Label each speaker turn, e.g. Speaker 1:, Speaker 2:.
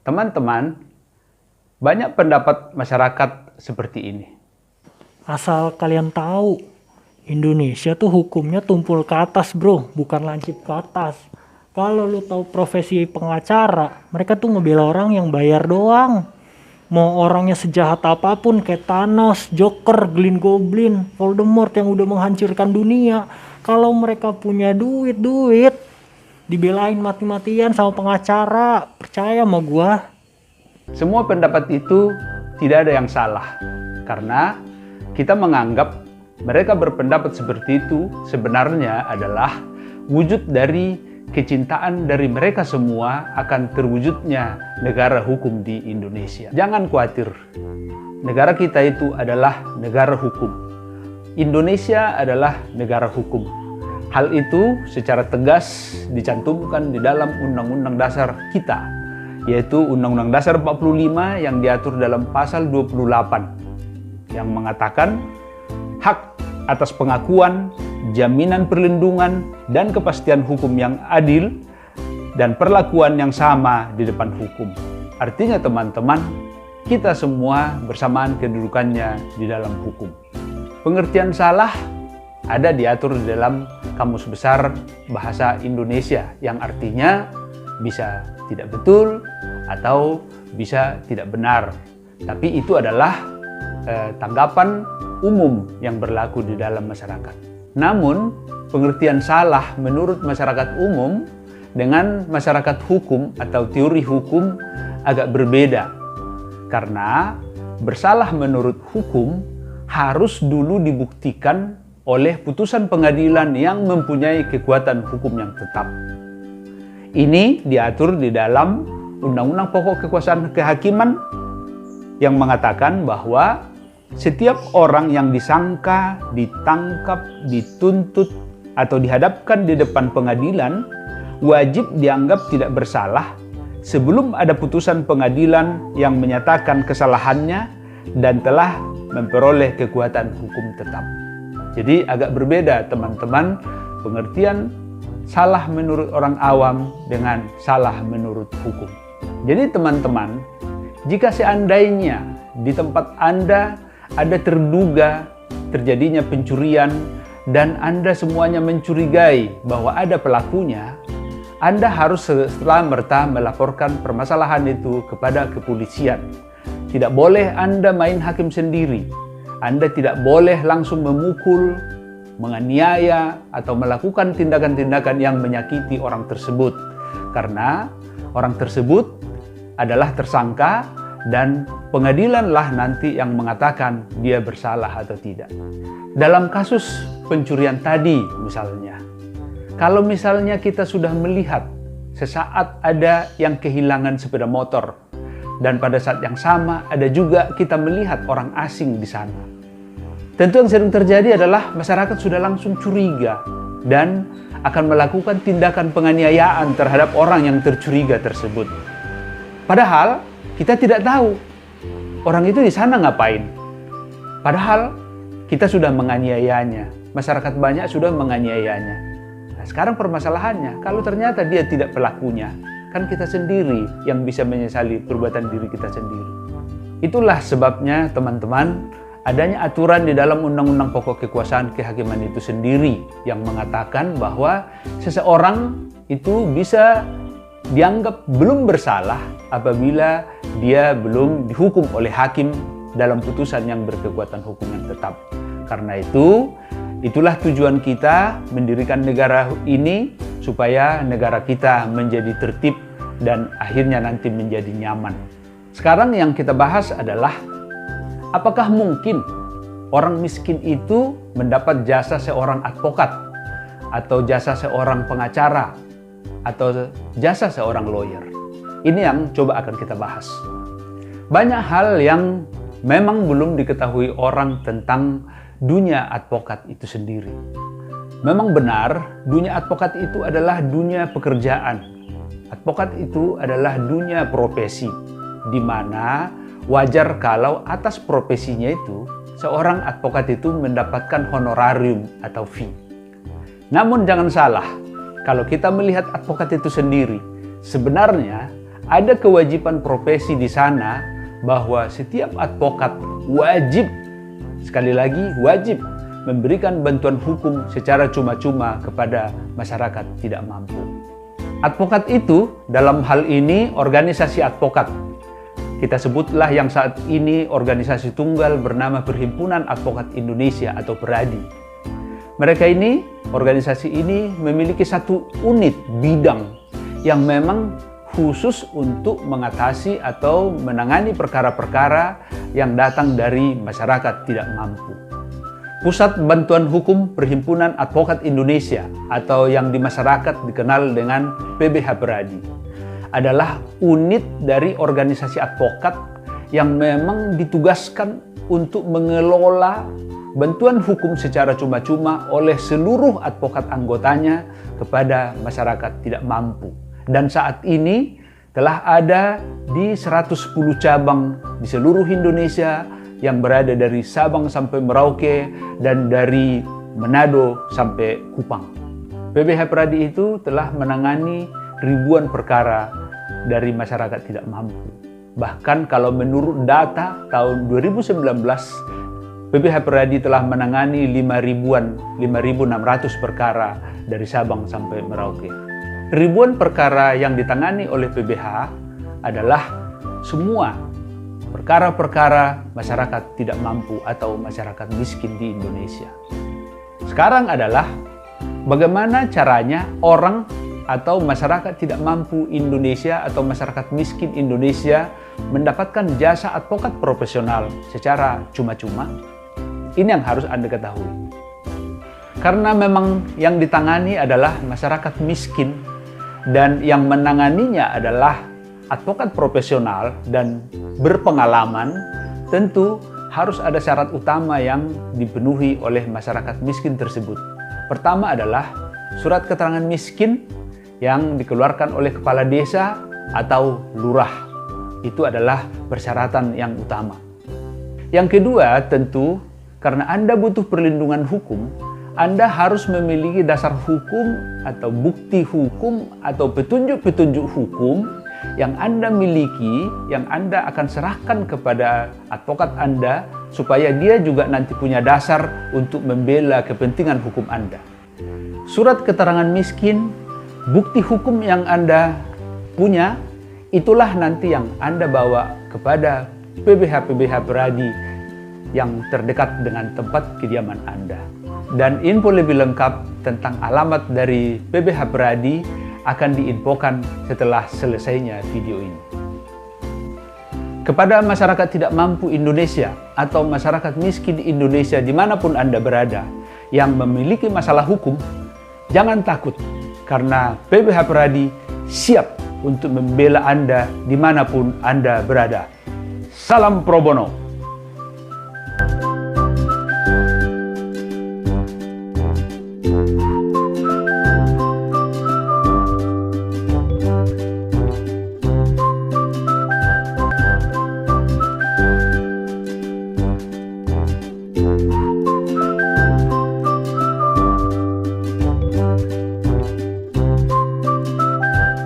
Speaker 1: Teman-teman, banyak pendapat masyarakat seperti ini.
Speaker 2: Asal kalian tahu, Indonesia tuh hukumnya tumpul ke atas bro, bukan lancip ke atas. Kalau lu tahu profesi pengacara, mereka tuh ngebela orang yang bayar doang. Mau orangnya sejahat apapun kayak Thanos, Joker, Green Goblin, Voldemort yang udah menghancurkan dunia. Kalau mereka punya duit, dibelain mati-matian sama pengacara. Percaya sama gua.
Speaker 1: Semua pendapat itu tidak ada yang salah, karena kita menganggap mereka berpendapat seperti itu sebenarnya adalah wujud dari kecintaan dari mereka semua akan terwujudnya negara hukum di Indonesia. Jangan khawatir, negara kita itu adalah negara hukum. Indonesia adalah negara hukum. Hal itu secara tegas dicantumkan di dalam Undang-Undang Dasar kita, yaitu Undang-Undang Dasar 45 yang diatur dalam pasal 28 yang mengatakan hak atas pengakuan, jaminan perlindungan, dan kepastian hukum yang adil dan perlakuan yang sama di depan hukum. Artinya teman-teman, kita semua bersamaan kedudukannya di dalam hukum. Pengertian salah ada diatur di dalam Kamus Besar Bahasa Indonesia yang artinya bisa tidak betul atau bisa tidak benar. Tapi itu adalah tanggapan umum yang berlaku di dalam masyarakat. Namun, pengertian salah menurut masyarakat umum dengan masyarakat hukum atau teori hukum agak berbeda. Karena bersalah menurut hukum harus dulu dibuktikan oleh putusan pengadilan yang mempunyai kekuatan hukum yang tetap. Ini diatur di dalam Undang-Undang Pokok Kekuasaan Kehakiman yang mengatakan bahwa setiap orang yang disangka, ditangkap, dituntut, atau dihadapkan di depan pengadilan wajib dianggap tidak bersalah sebelum ada putusan pengadilan yang menyatakan kesalahannya dan telah memperoleh kekuatan hukum tetap. Jadi agak berbeda teman-teman pengertian salah menurut orang awam dengan salah menurut hukum. Jadi teman-teman, jika seandainya di tempat Anda ada terduga terjadinya pencurian dan Anda semuanya mencurigai bahwa ada pelakunya, Anda harus serta-merta melaporkan permasalahan itu kepada kepolisian. Tidak boleh Anda main hakim sendiri. Anda tidak boleh langsung memukul, menganiaya, atau melakukan tindakan-tindakan yang menyakiti orang tersebut. Karena orang tersebut adalah tersangka dan pengadilanlah nanti yang mengatakan dia bersalah atau tidak. Dalam kasus pencurian tadi misalnya, kalau misalnya kita sudah melihat sesaat ada yang kehilangan sepeda motor dan pada saat yang sama ada juga kita melihat orang asing di sana. Tentu yang sering terjadi adalah masyarakat sudah langsung curiga dan akan melakukan tindakan penganiayaan terhadap orang yang tercuriga tersebut. Padahal kita tidak tahu orang itu di sana ngapain. Padahal kita sudah menganiayanya. Masyarakat banyak sudah menganiayanya. Nah, sekarang permasalahannya, kalau ternyata dia tidak pelakunya, kan kita sendiri yang bisa menyesali perbuatan diri kita sendiri. Itulah sebabnya teman-teman, adanya aturan di dalam Undang-Undang Pokok Kekuasaan Kehakiman itu sendiri yang mengatakan bahwa seseorang itu bisa dianggap belum bersalah apabila dia belum dihukum oleh hakim dalam putusan yang berkekuatan hukum yang tetap. Karena itu, itulah tujuan kita mendirikan negara ini supaya negara kita menjadi tertib dan akhirnya nanti menjadi nyaman. Sekarang yang kita bahas adalah apakah mungkin orang miskin itu mendapat jasa seorang advokat atau jasa seorang pengacara atau jasa seorang lawyer? Ini yang coba akan kita bahas. Banyak hal yang memang belum diketahui orang tentang dunia advokat itu sendiri. Memang benar, dunia advokat itu adalah dunia pekerjaan. Advokat itu adalah dunia profesi, di mana wajar kalau atas profesinya itu seorang advokat itu mendapatkan honorarium atau fee. Namun jangan salah, kalau kita melihat advokat itu sendiri, sebenarnya ada kewajiban profesi di sana bahwa setiap advokat wajib, sekali lagi wajib, memberikan bantuan hukum secara cuma-cuma kepada masyarakat tidak mampu. Advokat itu dalam hal ini organisasi advokat. Kita sebutlah yang saat ini organisasi tunggal bernama Perhimpunan Advokat Indonesia atau PERADI. Mereka ini, organisasi ini memiliki satu unit bidang yang memang khusus untuk mengatasi atau menangani perkara-perkara yang datang dari masyarakat tidak mampu. Pusat Bantuan Hukum Perhimpunan Advokat Indonesia atau yang di masyarakat dikenal dengan PBH PERADI adalah unit dari organisasi advokat yang memang ditugaskan untuk mengelola bantuan hukum secara cuma-cuma oleh seluruh advokat anggotanya kepada masyarakat tidak mampu. Dan saat ini telah ada di 110 cabang di seluruh Indonesia yang berada dari Sabang sampai Merauke dan dari Manado sampai Kupang. PBH PERADI itu telah menangani ribuan perkara dari masyarakat tidak mampu. Bahkan kalau menurut data tahun 2019, PBH PERADI telah menangani 5.600 perkara dari Sabang sampai Merauke. Ribuan perkara yang ditangani oleh PBH adalah semua perkara-perkara masyarakat tidak mampu atau masyarakat miskin di Indonesia. Sekarang adalah bagaimana caranya orang atau masyarakat tidak mampu Indonesia atau masyarakat miskin Indonesia mendapatkan jasa advokat profesional secara cuma-cuma. Ini yang harus Anda ketahui. Karena memang yang ditangani adalah masyarakat miskin dan yang menanganinya adalah advokat profesional dan berpengalaman, tentu harus ada syarat utama yang dipenuhi oleh masyarakat miskin tersebut. Pertama adalah surat keterangan miskin yang dikeluarkan oleh kepala desa atau lurah. Itu adalah persyaratan yang utama. Yang kedua, tentu karena Anda butuh perlindungan hukum, Anda harus memiliki dasar hukum atau bukti hukum atau petunjuk-petunjuk hukum yang Anda miliki, yang Anda akan serahkan kepada advokat Anda supaya dia juga nanti punya dasar untuk membela kepentingan hukum Anda. Surat keterangan miskin, bukti hukum yang Anda punya, itulah nanti yang Anda bawa kepada PBH PERADI yang terdekat dengan tempat kediaman Anda. Dan info lebih lengkap tentang alamat dari PBH PERADI akan diinfokan setelah selesainya video ini. Kepada masyarakat tidak mampu Indonesia atau masyarakat miskin Indonesia dimanapun Anda berada yang memiliki masalah hukum, jangan takut karena PBH PERADI siap untuk membela Anda dimanapun Anda berada. Salam pro bono.